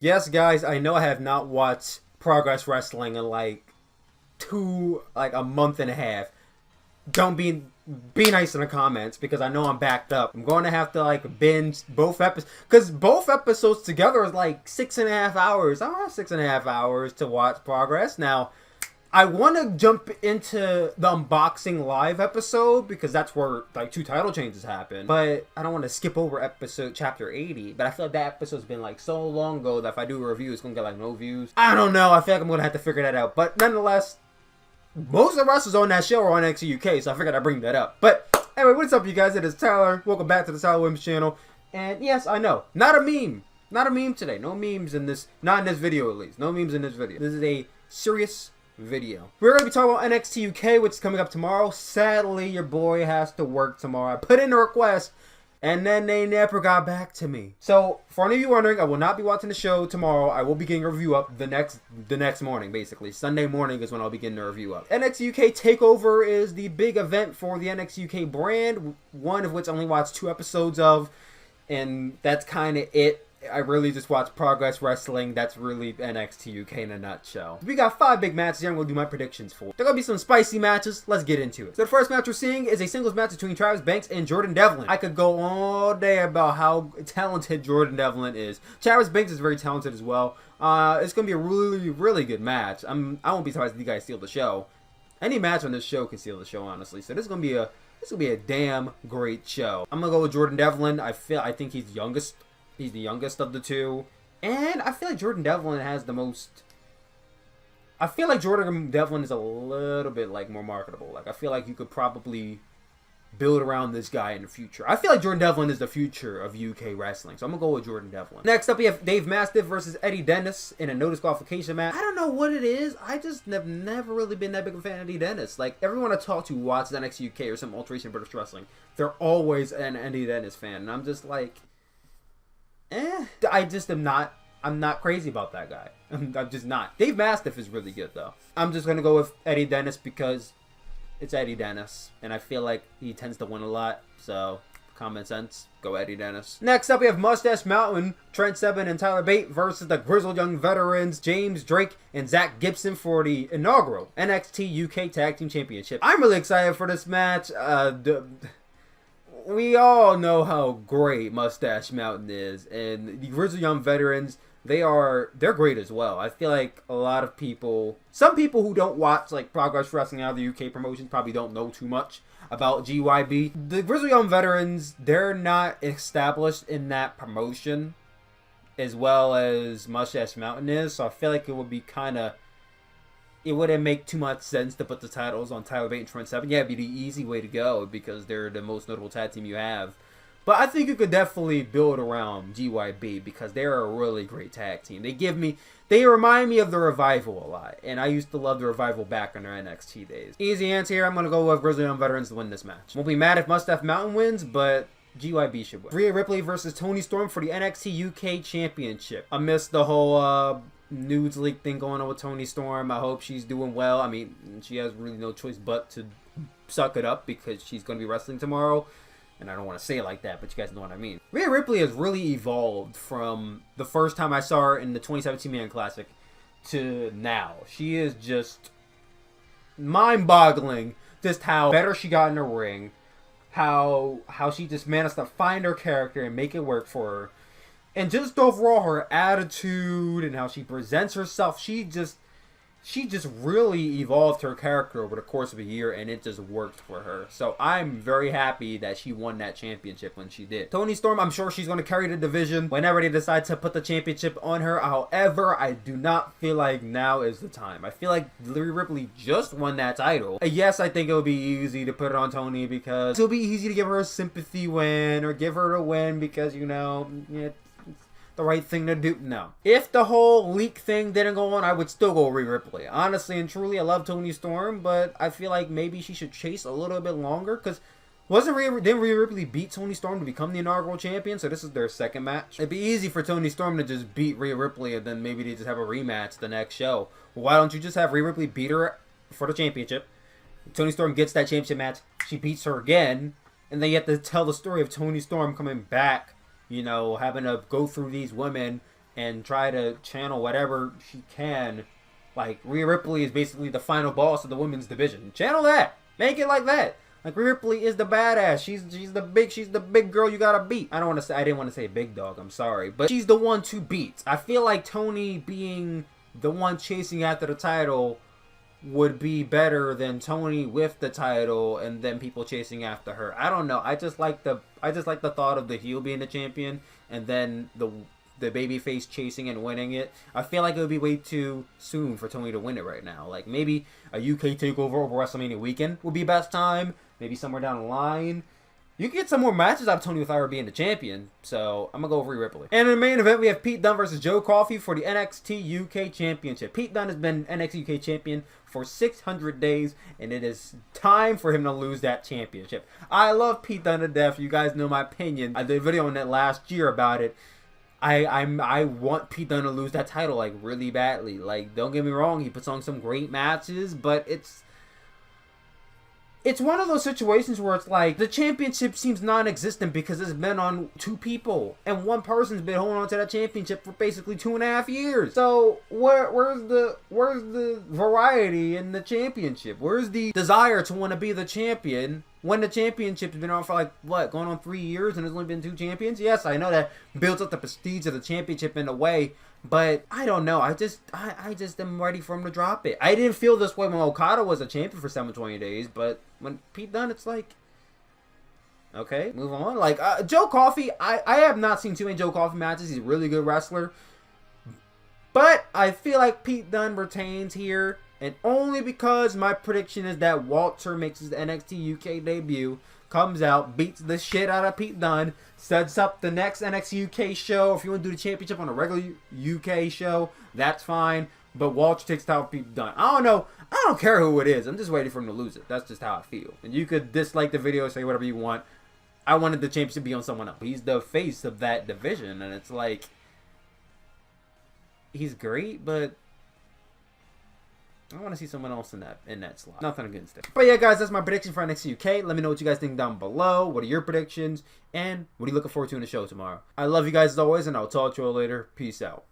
Yes, guys, I know I have not watched Progress Wrestling in a month and a half. Don't be nice in the comments because I know I'm backed up. I'm going to have to binge both episodes because both episodes together is like 6.5 hours. I don't have 6.5 hours to watch Progress now. I want to jump into the unboxing live episode because that's where like 2 title changes happen. But I don't want to skip over episode chapter 80. But I feel like that episode's been like so long ago that if I do a review, it's gonna get like no views. I don't know. I feel like I'm gonna have to figure that out. But nonetheless, most of the wrestlers on that show are on NXT UK, so I figured I'd bring that up. But anyway, what's up, you guys? It is Tyler. Welcome back to the Tyler Williams channel. And yes, I know, not a meme. Not a meme today. No memes in this. Not in this video, at least. No memes in this video. This is a serious video. We're going to be talking about NXT UK, which is coming up tomorrow. Sadly, your boy has to work tomorrow. I put in a request, and then they never got back to me. So, for any of you wondering, I will not be watching the show tomorrow. I will be getting a review up the next morning, basically. Sunday morning is when I'll be getting the review up. NXT UK Takeover is the big event for the NXT UK brand, one of which I only watched 2 episodes of, and that's kind of it. I really just watch Progress Wrestling. That's really NXT UK in a nutshell. We got 5 big matches here I'm going to do my predictions for. There are going to be some spicy matches. Let's get into it. So the first match we're seeing is a singles match between Travis Banks and Jordan Devlin. I could go all day about how talented Jordan Devlin is. Travis Banks is very talented as well. It's going to be a really, really good match. I won't be surprised if you guys steal the show. Any match on this show can steal the show, honestly. So this is going to be a damn great show. I'm going to go with Jordan Devlin. I think he's youngest. He's the youngest of the two. And I feel like Jordan Devlin has the most... I feel like Jordan Devlin is a little bit more marketable. I feel like you could probably build around this guy in the future. I feel like Jordan Devlin is the future of UK wrestling. So I'm going to go with Jordan Devlin. Next up, we have Dave Mastiff versus Eddie Dennis in a no disqualification match. I don't know what it is. I just have never really been that big of a fan of Eddie Dennis. Everyone I talk to watches NXT UK or some alteration British wrestling. They're always an Eddie Dennis fan. And I'm just like... I'm not crazy about that guy. I'm just not. Dave Mastiff is really good, though. I'm just going to go with Eddie Dennis because it's Eddie Dennis. And I feel like he tends to win a lot. So, common sense, go Eddie Dennis. Next up, we have Mustache Mountain, Trent Seven, and Tyler Bate versus the Grizzled Young Veterans, James Drake and Zach Gibson for the inaugural NXT UK Tag Team Championship. I'm really excited for this match. We all know how great Mustache Mountain is, and the Grizzled Young Veterans, they're great as well. I feel like a lot of people, some people who don't watch Progress Wrestling out of the UK promotions probably don't know too much about GYB. The Grizzled Young Veterans, they're not established in that promotion as well as Mustache Mountain is, so I feel like it would be it wouldn't make too much sense to put the titles on Tyler Bate and Trent Seven. Yeah, it'd be the easy way to go because they're the most notable tag team you have. But I think you could definitely build around GYB because they're a really great tag team. They remind me of the Revival a lot. And I used to love the Revival back in their NXT days. Easy answer here. I'm going to go with Grizzly Young Veterans to win this match. Won't be mad if Mustache Mountain wins, but GYB should win. Rhea Ripley versus Toni Storm for the NXT UK Championship. I missed the whole... nudes leak thing going on with Toni Storm. I hope she's doing well. I mean, she has really no choice but to suck it up because she's going to be wrestling tomorrow. And I don't want to say it like that, but you guys know what I mean. Rhea Ripley has really evolved from the first time I saw her in the 2017 Man Classic to now. She is just mind-boggling just how better she got in the ring. How she just managed to find her character and make it work for her. And just overall, her attitude and how she presents herself, she just really evolved her character over the course of a year, and it just worked for her. So I'm very happy that she won that championship when she did. Toni Storm, I'm sure she's going to carry the division whenever they decide to put the championship on her. However, I do not feel like now is the time. I feel like Rhea Ripley just won that title. Yes, I think it'll be easy to put it on Toni because it'll be easy to give her a sympathy win or give her a win because, the right thing to do. No. If the whole leak thing didn't go on, I would still go Rhea Ripley. Honestly and truly, I love Toni Storm, but I feel like maybe she should chase a little bit longer because didn't Rhea Ripley beat Toni Storm to become the inaugural champion? So this is their second match. It'd be easy for Toni Storm to just beat Rhea Ripley and then maybe they just have a rematch the next show. Well, why don't you just have Rhea Ripley beat her for the championship? Toni Storm gets that championship match. She beats her again. And then you have to tell the story of Toni Storm coming back, having to go through these women and try to channel whatever she can. Like, Rhea Ripley is basically the final boss of the women's division. Channel that. Make it like that. Like, Rhea Ripley is the badass. She's the big girl you gotta beat. I didn't want to say big dog, I'm sorry. But she's the one to beat. I feel like Toni being the one chasing after the title would be better than Toni with the title and then people chasing after her. I don't know. I just like the thought of the heel being the champion and then the babyface chasing and winning it. I feel like it would be way too soon for Toni to win it right now. Like, maybe a UK takeover over WrestleMania weekend would be best time. Maybe somewhere down the line. You can get some more matches out of Toni without her being the champion. So, I'm going to go with Rhea Ripley. And in the main event, we have Pete Dunne versus Joe Coffey for the NXT UK Championship. Pete Dunne has been NXT UK champion for 600 days, and it is time for him to lose that championship. I love Pete Dunne to death. You guys know my opinion. I did a video on that last year about it. I want Pete Dunne to lose that title, like, really badly. Like, don't get me wrong, he puts on some great matches, but it's one of those situations where it's like the championship seems non-existent because it's been on two people, and one person's been holding on to that championship for basically 2.5 years. So where's the variety in the championship? Where's the desire to want to be the champion when the championship's been on for like what, going on 3 years and there's only been 2 champions? Yes, I know that builds up the prestige of the championship in a way. But I don't know. I just am ready for him to drop it. I didn't feel this way when Okada was a champion for 720 days, but when Pete Dunne, it's like, okay, move on. Like Joe Coffey, I have not seen too many Joe Coffey matches. He's a really good wrestler, but I feel like Pete Dunne retains here, and only because my prediction is that Walter makes his NXT UK debut, comes out, beats the shit out of Pete Dunne, sets up the next NXT UK show. If you want to do the championship on a regular UK show, that's fine. But Walter takes the title of Pete Dunne. I don't know. I don't care who it is. I'm just waiting for him to lose it. That's just how I feel. And you could dislike the video, say whatever you want. I wanted the championship to be on someone else. He's the face of that division, and it's like, he's great, but I want to see someone else in that slot. Nothing against it. But yeah, guys, that's my prediction for NXT UK. Let me know what you guys think down below. What are your predictions? And what are you looking forward to in the show tomorrow? I love you guys as always, and I'll talk to you all later. Peace out.